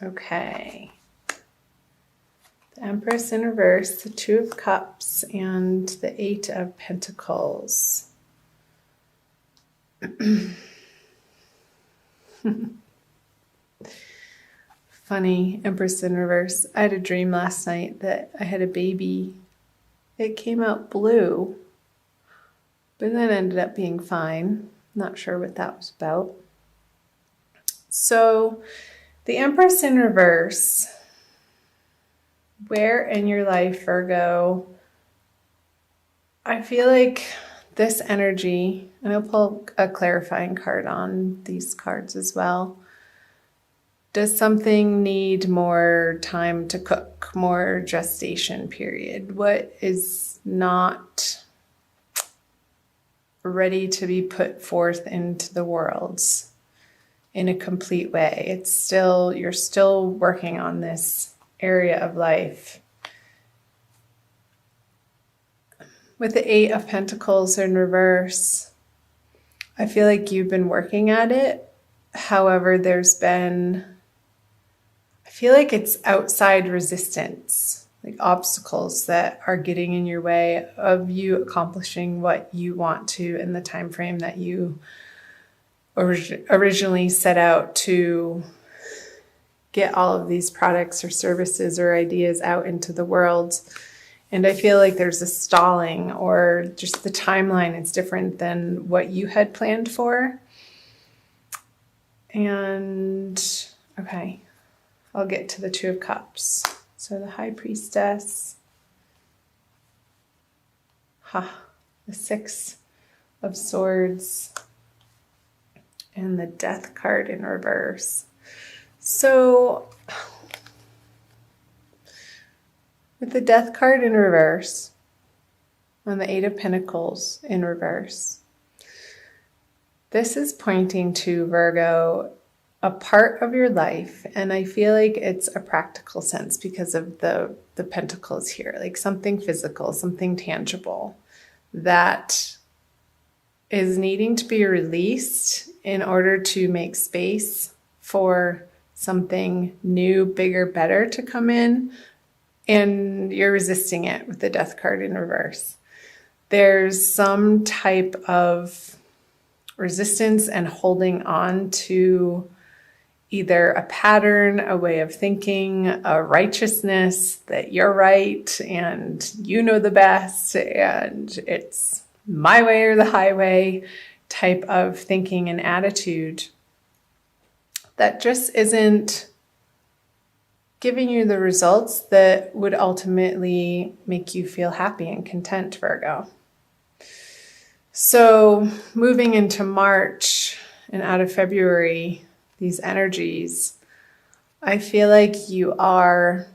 Okay. The Empress in reverse, the Two of Cups, and the Eight of Pentacles. Funny, Empress in reverse. I had a dream last night that I had a baby. It came out blue, but then ended up being fine. Not sure what that was about. So, the Empress in reverse. Where in your life, Virgo? I feel like this energy, and I'll pull a clarifying card on these cards as well. Does something need more time to cook, more gestation period? What is not ready to be put forth into the world in a complete way? It's still, you're still working on this area of life. With the Eight of Pentacles in reverse, I feel like you've been working at it. However, there's been, I feel like it's outside resistance, like obstacles that are getting in your way of you accomplishing what you want to in the time frame that you originally set out to get all of these products or services or ideas out into the world. And I feel like there's a stalling, or just the timeline is different than what you had planned for. And okay, I'll get to the Two of Cups. So the High Priestess, the Six of Swords, and the Death card in reverse. So with the Death card in reverse, on the Eight of Pentacles in reverse, this is pointing to, Virgo, a part of your life, and I feel like it's a practical sense because of the pentacles here, like something physical, something tangible that is needing to be released in order to make space for something new, bigger, better to come in. And you're resisting it with the Death card in reverse. There's some type of resistance and holding on to either a pattern, a way of thinking, a righteousness that you're right and you know the best and it's my way or the highway type of thinking and attitude that just isn't giving you the results that would ultimately make you feel happy and content, Virgo. So moving into March and out of February, these energies, I feel like you are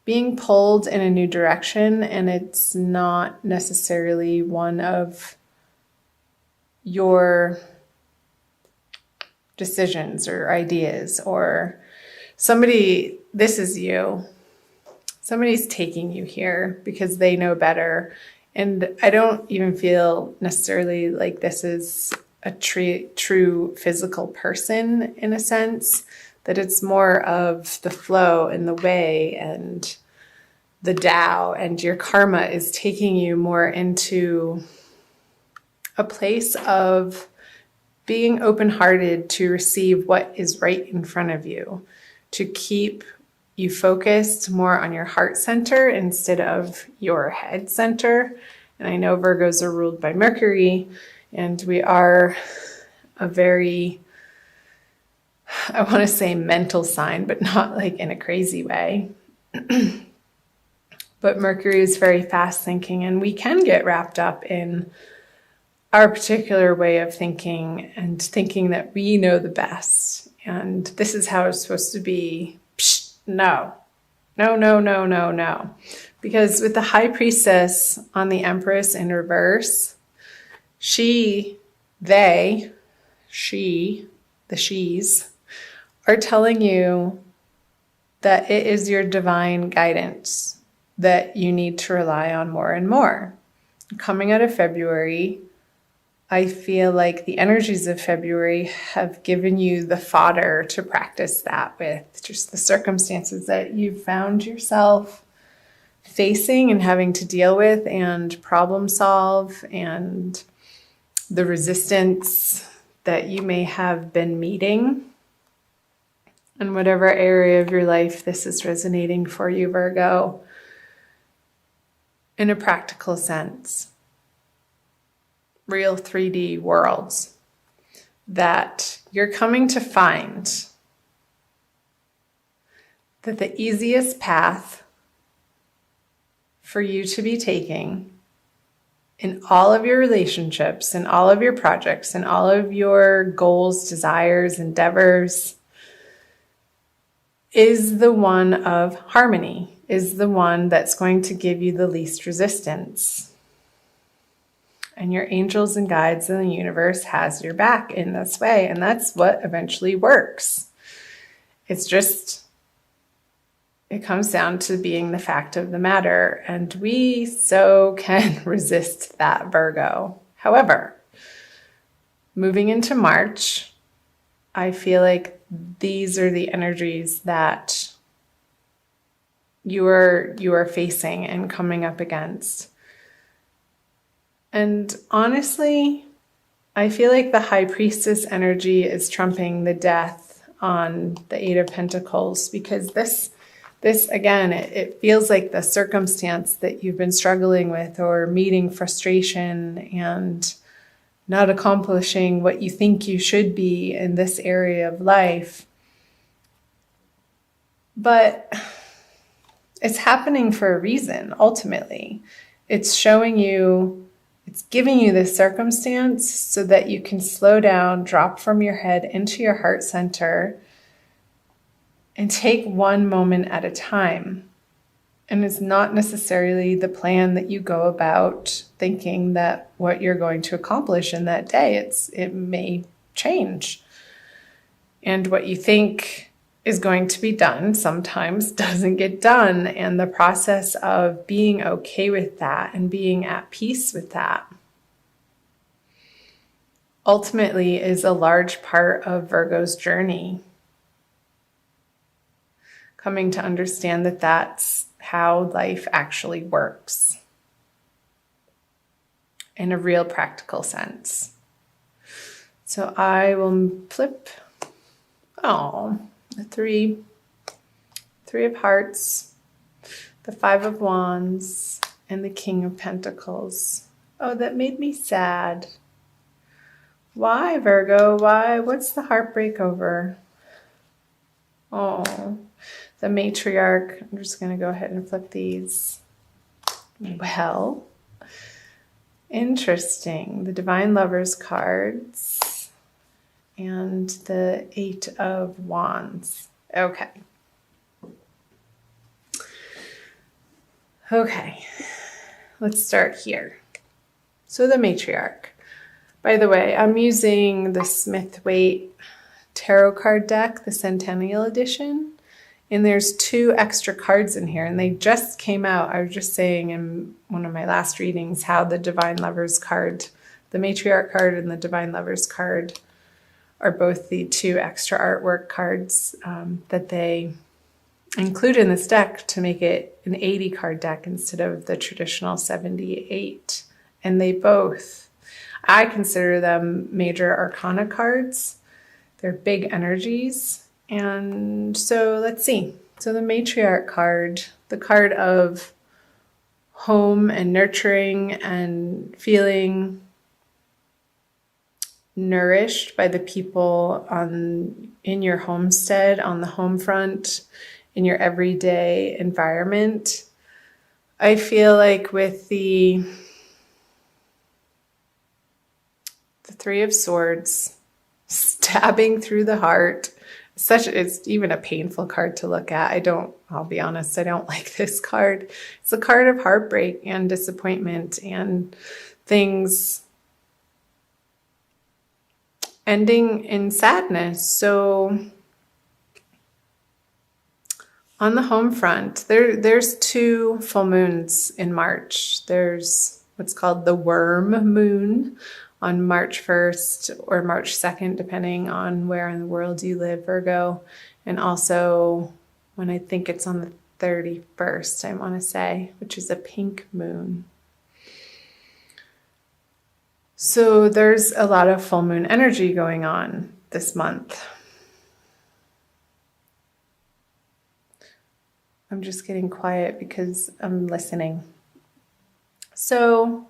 being pulled in a new direction, and it's not necessarily one of your decisions or ideas, or somebody, this is you. Somebody's taking you here because they know better. And I don't even feel necessarily like this is a true physical person in a sense, that it's more of the flow and the way and the Tao, and your karma is taking you more into a place of being open-hearted to receive what is right in front of you, to keep you focused more on your heart center instead of your head center. And I know Virgos are ruled by Mercury, and we are a very, I want to say mental sign, but not like in a crazy way. But Mercury is very fast thinking, and we can get wrapped up in our particular way of thinking and thinking that we know the best. And this is how it's supposed to be. Psh, no. Because with the High Priestess on the Empress in reverse, the she's are telling you that it is your divine guidance that you need to rely on more and more. Coming out of February, I feel like the energies of February have given you the fodder to practice that with, just the circumstances that you've found yourself facing and having to deal with and problem solve, and the resistance that you may have been meeting. In whatever area of your life this is resonating for you, Virgo, in a practical sense. Real 3D worlds that you're coming to find that the easiest path for you to be taking in all of your relationships, in all of your projects, in all of your goals, desires, endeavors, is the one of harmony, is the one that's going to give you the least resistance. And your angels and guides in the universe has your back in this way. And that's what eventually works. It's just, it comes down to being the fact of the matter. And we so can resist that, Virgo. However, moving into March, I feel like these are the energies that you are facing and coming up against. And honestly, I feel like the High Priestess energy is trumping the death on the Eight of Pentacles, because this again, it feels like the circumstance that you've been struggling with or meeting frustration and not accomplishing what you think you should be in this area of life. But it's happening for a reason, ultimately. It's showing you, it's giving you this circumstance so that you can slow down, drop from your head into your heart center, and take one moment at a time. And it's not necessarily the plan that you go about thinking that what you're going to accomplish in that day. It may change. And what you think is going to be done sometimes doesn't get done. And the process of being okay with that and being at peace with that ultimately is a large part of Virgo's journey. Coming to understand that that's how life actually works in a real practical sense. So I will flip, the three of hearts, the 5 of wands, and the King of Pentacles. Oh, that made me sad. Why, Virgo? Why? What's the heartbreak over? Oh, the matriarch. I'm just going to go ahead and flip these. Well, interesting. The Divine Lovers cards and the 8 of wands. Okay. Okay. Let's start here. So the matriarch. By the way, I'm using the Smith-Waite tarot card deck, the Centennial Edition. And there's 2 extra cards in here, and they just came out. I was just saying in one of my last readings how the Divine Lovers card, the Matriarch card and the Divine Lovers card are both the 2 extra artwork cards that they include in this deck to make it an 80 card deck instead of the traditional 78. And they both, I consider them major arcana cards. They're big energies. And so let's see. So the matriarch card, the card of home and nurturing and feeling nourished by the people in your homestead, on the home front, in your everyday environment. I feel like with the 3 of Swords stabbing through the heart, it's even a painful card to look at. I'll be honest, I don't like this card. It's a card of heartbreak and disappointment and things ending in sadness. So on the home front, there's 2 full moons in March. There's what's called the worm moon on March 1st or March 2nd, depending on where in the world you live, Virgo. And also when I think it's on the 31st, I want to say, which is a pink moon. So there's a lot of full moon energy going on this month. I'm just getting quiet because I'm listening. So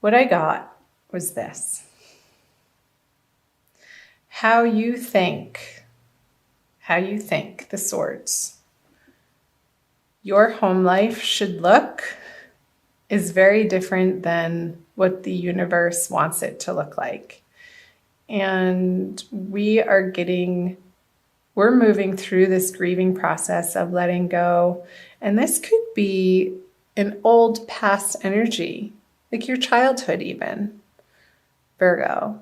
what I got was this. How you think, the swords, your home life should look is very different than what the universe wants it to look like. And we're moving through this grieving process of letting go. And this could be an old past energy, like your childhood even, Virgo,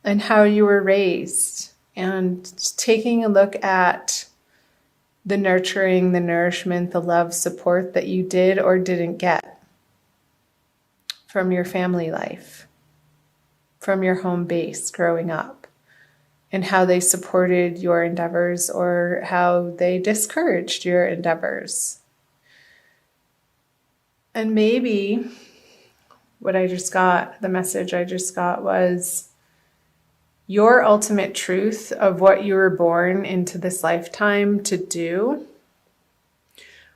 and how you were raised, and taking a look at the nurturing, the nourishment, the love, support that you did or didn't get from your family life, from your home base growing up, and how they supported your endeavors or how they discouraged your endeavors. And maybe the message I just got was your ultimate truth of what you were born into this lifetime to do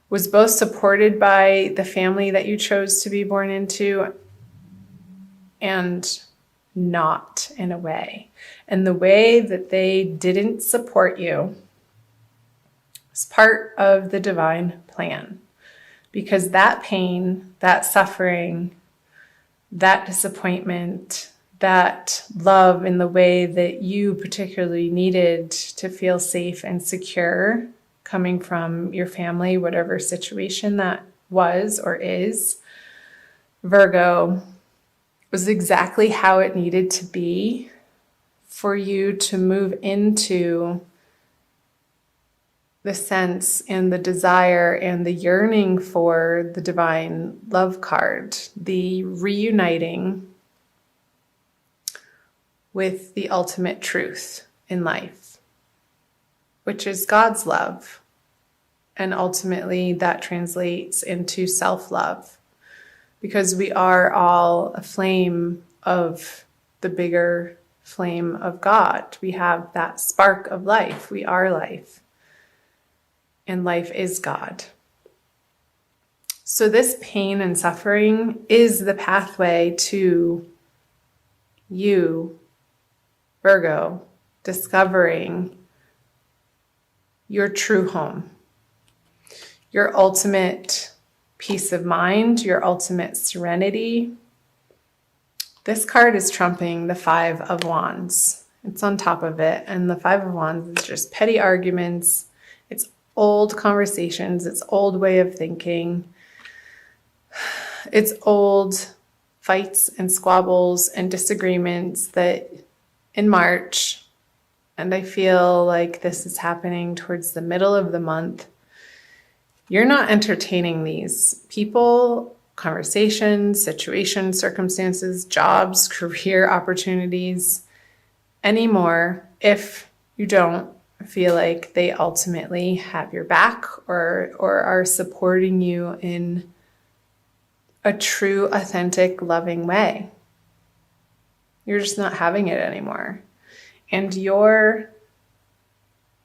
was both supported by the family that you chose to be born into and not, in a way. And the way that they didn't support you is part of the divine plan. Because that pain, that suffering, that disappointment, that love in the way that you particularly needed to feel safe and secure coming from your family, whatever situation that was or is, Virgo, was exactly how it needed to be for you to move into the sense and the desire and the yearning for the divine love card, the reuniting with the ultimate truth in life, which is God's love. And ultimately that translates into self-love, because we are all a flame of the bigger flame of God. We have that spark of life. We are life. And life is God. So this pain and suffering is the pathway to you, Virgo, discovering your true home, your ultimate peace of mind, your ultimate serenity. This card is trumping the Five of Wands. It's on top of it. And the Five of Wands is just petty arguments. It's old conversations. It's old way of thinking. It's old fights and squabbles and disagreements that in March, and I feel like this is happening towards the middle of the month, you're not entertaining these people, conversations, situations, circumstances, jobs, career opportunities anymore if you don't feel like they ultimately have your back or are supporting you in a true, authentic, loving way. You're just not having it anymore. And your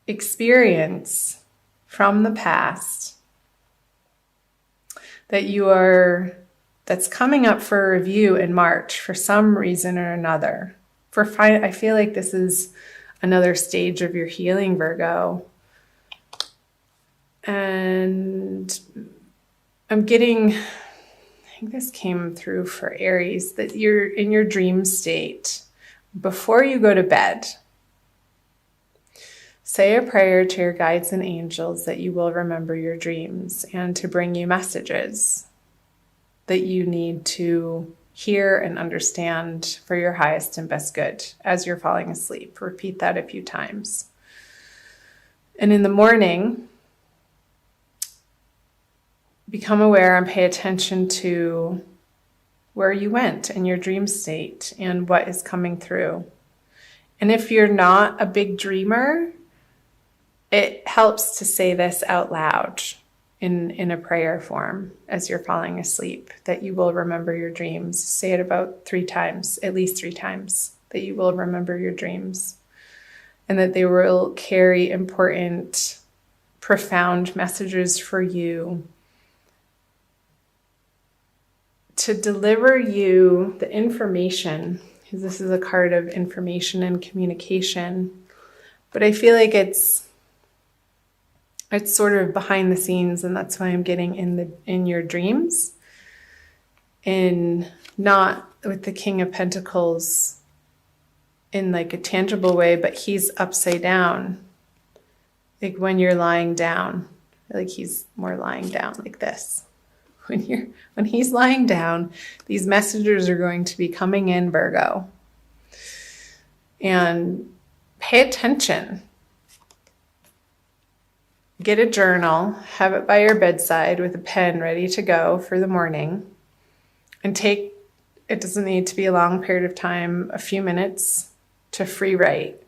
experience from the past that's coming up for review in March for some reason or another. I feel like this is another stage of your healing, Virgo. And I think this came through for Aries, that you're in your dream state. Before you go to bed, say a prayer to your guides and angels that you will remember your dreams and to bring you messages that you need to hear and understand for your highest and best good as you're falling asleep. Repeat that a few times. And in the morning, become aware and pay attention to where you went in your dream state and what is coming through. And if you're not a big dreamer, it helps to say this out loud in a prayer form as you're falling asleep, that you will remember your dreams. Say it about 3 times, at least 3 times, that you will remember your dreams and that they will carry important, profound messages for you to deliver you the information, because this is a card of information and communication. But I feel like it's sort of behind the scenes, and that's why I'm getting in your dreams, and not with the King of Pentacles in like a tangible way, but he's upside down. Like when you're lying down, like he's more lying down like this. When he's lying down, these messages are going to be coming in, Virgo. And pay attention. Get a journal, have it by your bedside with a pen ready to go for the morning, and it doesn't need to be a long period of time, a few minutes to free write.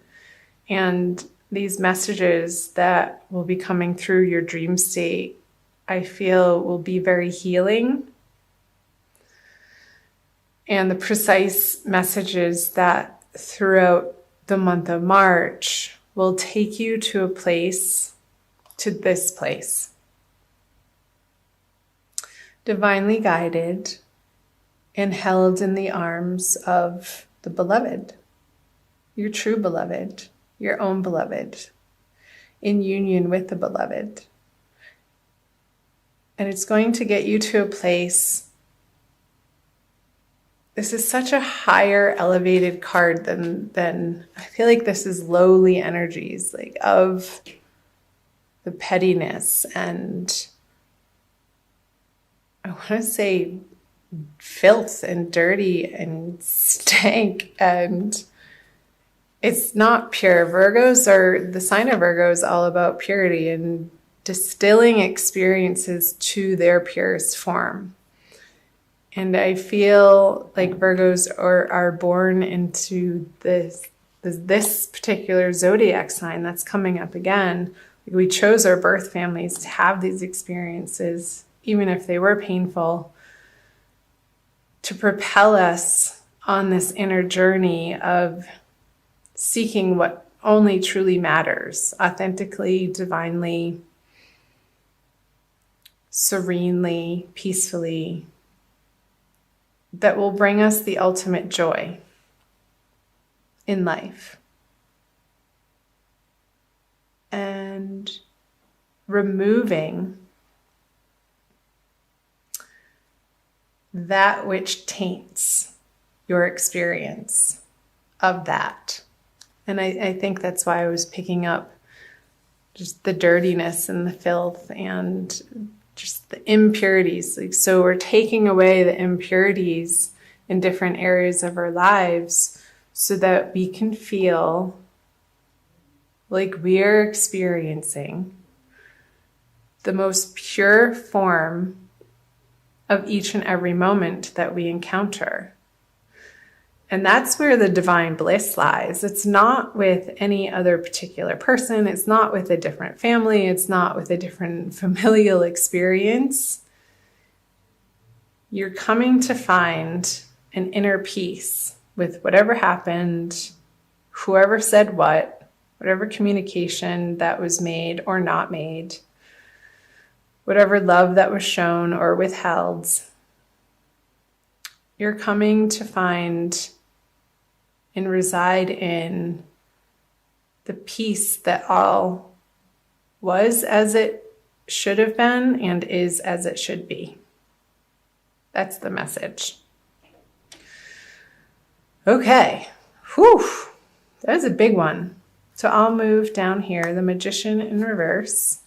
And these messages that will be coming through your dream state, I feel will be very healing. And the precise messages that throughout the month of March will take you to this place. Divinely guided and held in the arms of the beloved, your true beloved, your own beloved, in union with the beloved. And it's going to get you to a place. This is such a higher elevated card than I feel like this is lowly energies, like of the pettiness and I want to say filth and dirty and stank, and it's not pure. The sign of Virgo is all about purity and distilling experiences to their purest form. And I feel like Virgos are born into this particular zodiac sign that's coming up again. We chose our birth families to have these experiences, even if they were painful, to propel us on this inner journey of seeking what only truly matters, authentically, divinely, serenely, peacefully, that will bring us the ultimate joy in life. And removing that which taints your experience of that. And I think that's why I was picking up just the dirtiness and the filth and just the impurities. Like, so we're taking away the impurities in different areas of our lives so that we can feel like we are experiencing the most pure form of each and every moment that we encounter. And that's where the divine bliss lies. It's not with any other particular person. It's not with a different family. It's not with a different familial experience. You're coming to find an inner peace with whatever happened, whoever said what, whatever communication that was made or not made, whatever love that was shown or withheld. You're coming to find and reside in the peace that all was as it should have been and is as it should be. That's the message. Okay. Whew. That is a big one. So I'll move down here, the Magician in reverse.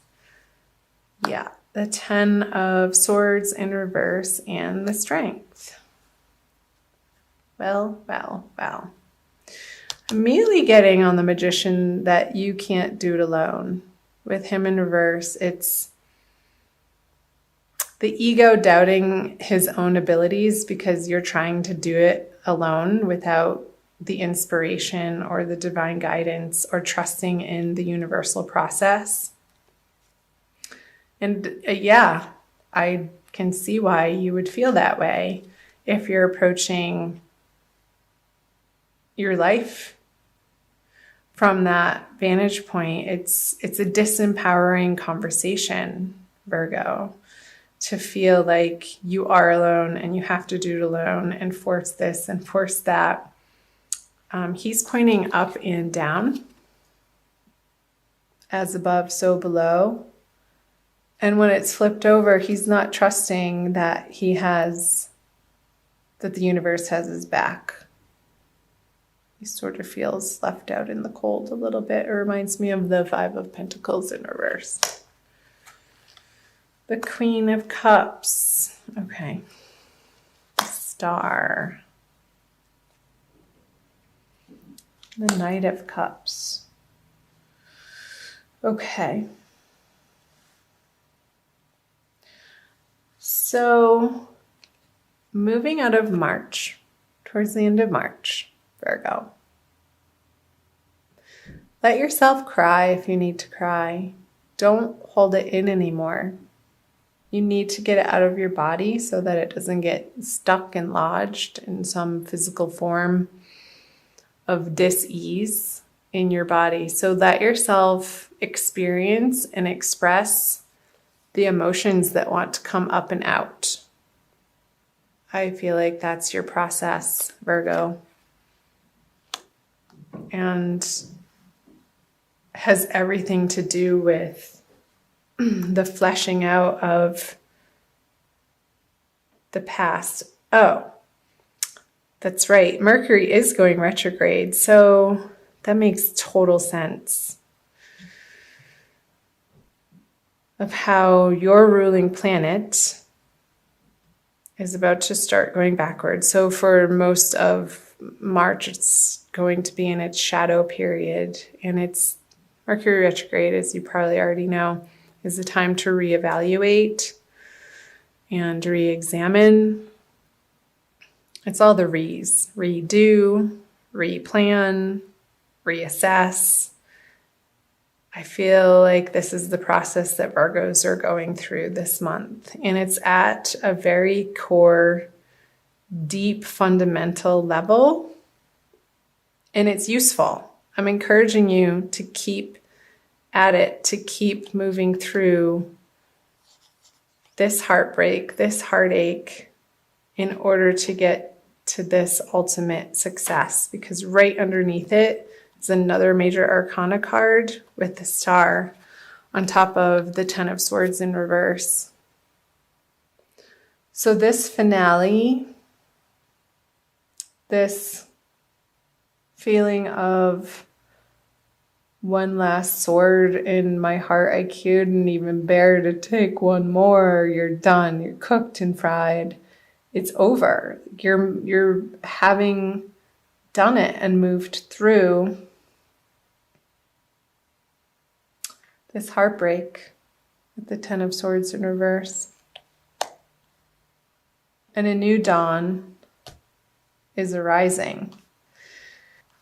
Yeah, the 10 of Swords in reverse and the Strength. Well. I'm immediately getting on the Magician that you can't do it alone. With him in reverse, it's the ego doubting his own abilities because you're trying to do it alone without the inspiration or the divine guidance or trusting in the universal process. And yeah, I can see why you would feel that way if you're approaching your life from that vantage point. It's a disempowering conversation, Virgo, to feel like you are alone and you have to do it alone and force this and force that. He's pointing up and down, as above, so below. And when it's flipped over, he's not trusting that that the universe has his back. He sort of feels left out in the cold a little bit. It reminds me of the Five of Pentacles in reverse. The Queen of Cups. Okay. Star. The Knight of Cups. Okay. So, moving out of March, towards the end of March, Virgo. Let yourself cry if you need to cry. Don't hold it in anymore. You need to get it out of your body so that it doesn't get stuck and lodged in some physical form of dis-ease in your body. So let yourself experience and express the emotions that want to come up and out. I feel like that's your process, Virgo. And has everything to do with the fleshing out of the past. Oh, that's right. Mercury is going retrograde, so that makes total sense of how your ruling planet is about to start going backwards. So for most of March, it's going to be in its shadow period, and it's Mercury retrograde, as you probably already know, is a time to reevaluate and re-examine. It's all the re's: redo, replan, reassess. I feel like this is the process that Virgos are going through this month, and it's at a very core, deep, fundamental level, and it's useful. I'm encouraging you to keep at it, to keep moving through this heartbreak, this heartache, in order to get to this ultimate success, because right underneath it is another major arcana card with the star on top of the Ten of Swords in reverse. So this finale, this feeling of one last sword in my heart, I couldn't even bear to take one more. You're done. You're cooked and fried. It's over. You're having done it and moved through this heartbreak with the Ten of Swords in reverse. And a new dawn is arising.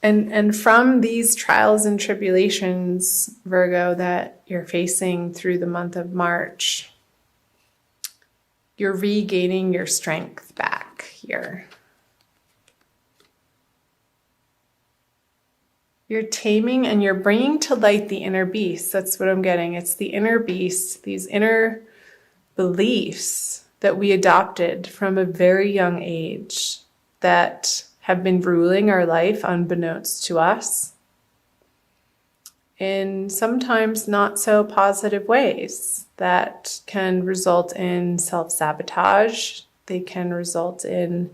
And from these trials and tribulations, Virgo, that you're facing through the month of March, you're regaining your strength back here. You're taming and you're bringing to light the inner beast. That's what I'm getting. It's the inner beast, these inner beliefs that we adopted from a very young age that have been ruling our life unbeknownst to us in sometimes not so positive ways that can result in self-sabotage. They can result in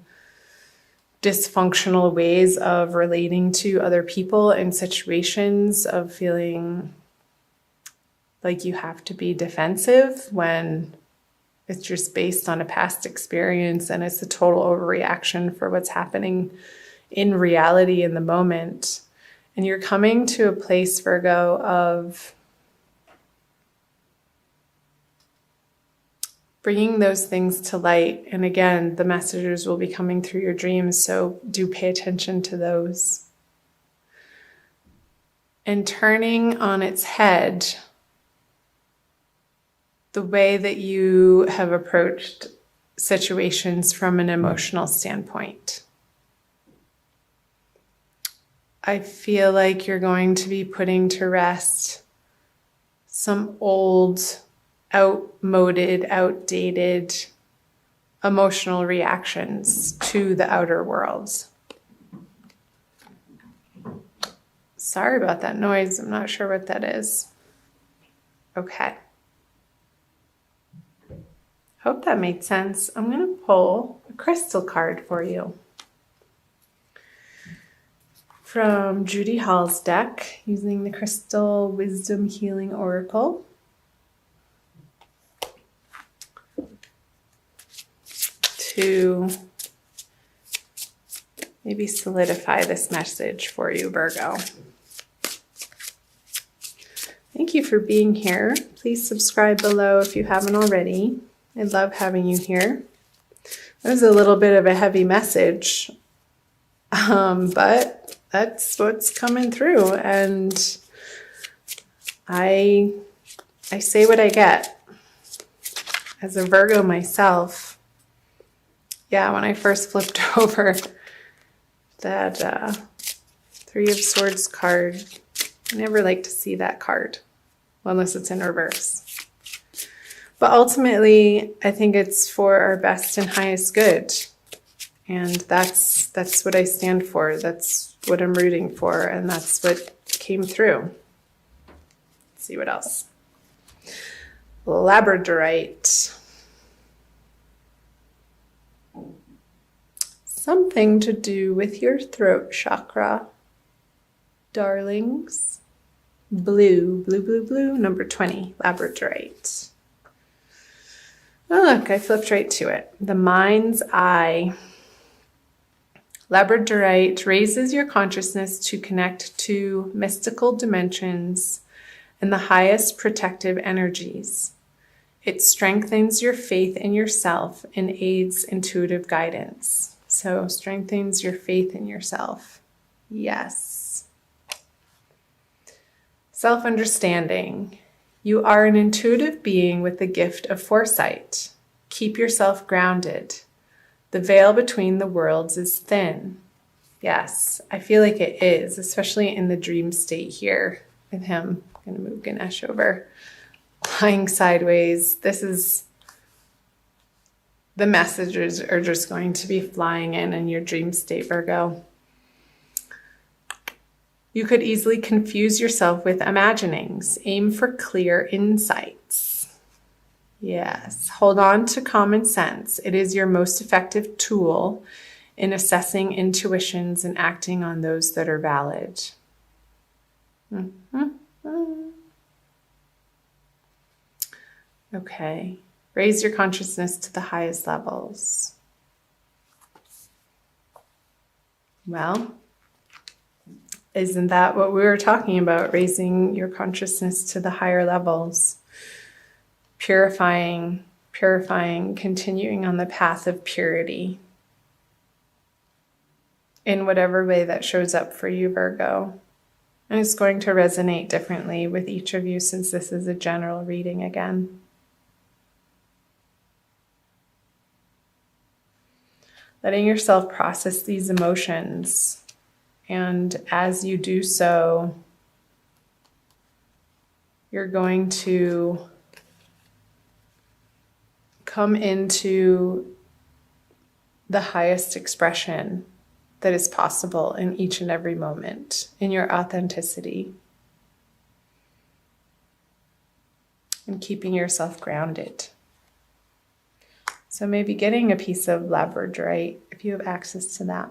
dysfunctional ways of relating to other people in situations, of feeling like you have to be defensive when it's just based on a past experience and it's a total overreaction for what's happening in reality in the moment. And you're coming to a place, Virgo, of bringing those things to light. And again, the messages will be coming through your dreams, so do pay attention to those. And turning on its head the way that you have approached situations from an emotional standpoint. I feel like you're going to be putting to rest some old, outmoded, outdated emotional reactions to the outer world. Sorry about that noise. I'm not sure what that is. Okay. Hope that made sense. I'm going to pull a crystal card for you from Judy Hall's deck using the Crystal Wisdom Healing Oracle. To maybe solidify this message for you, Virgo. Thank you for being here. Please subscribe below if you haven't already. I love having you here. That was a little bit of a heavy message, but that's what's coming through, and I say what I get. As a Virgo myself, yeah, when I first flipped over that Three of Swords card, I never like to see that card, well, unless it's in reverse. But ultimately, I think it's for our best and highest good. And that's what I stand for. That's what I'm rooting for. And that's what came through. Let's see what else. Labradorite. Something to do with your throat chakra, darlings. Blue, blue, blue, blue, number 20, labradorite. Oh, look, I flipped right to it. The mind's eye. Labradorite raises your consciousness to connect to mystical dimensions and the highest protective energies. It strengthens your faith in yourself and aids intuitive guidance. So, strengthens your faith in yourself. Yes. Self-understanding. You are an intuitive being with the gift of foresight. Keep yourself grounded. The veil between the worlds is thin. Yes, I feel like it is, especially in the dream state here with him. I'm going to move Ganesh over. Lying sideways. This is, the messages are just going to be flying in your dream state, Virgo. You could easily confuse yourself with imaginings. Aim for clear insights. Yes, hold on to common sense. It is your most effective tool in assessing intuitions and acting on those that are valid. Okay, raise your consciousness to the highest levels. Well, isn't that what we were talking about? Raising your consciousness to the higher levels. Purifying, continuing on the path of purity. In whatever way that shows up for you, Virgo. And it's going to resonate differently with each of you since this is a general reading again. Letting yourself process these emotions. And as you do so, you're going to come into the highest expression that is possible in each and every moment, in your authenticity. And keeping yourself grounded. So maybe getting a piece of labradorite if you have access to that.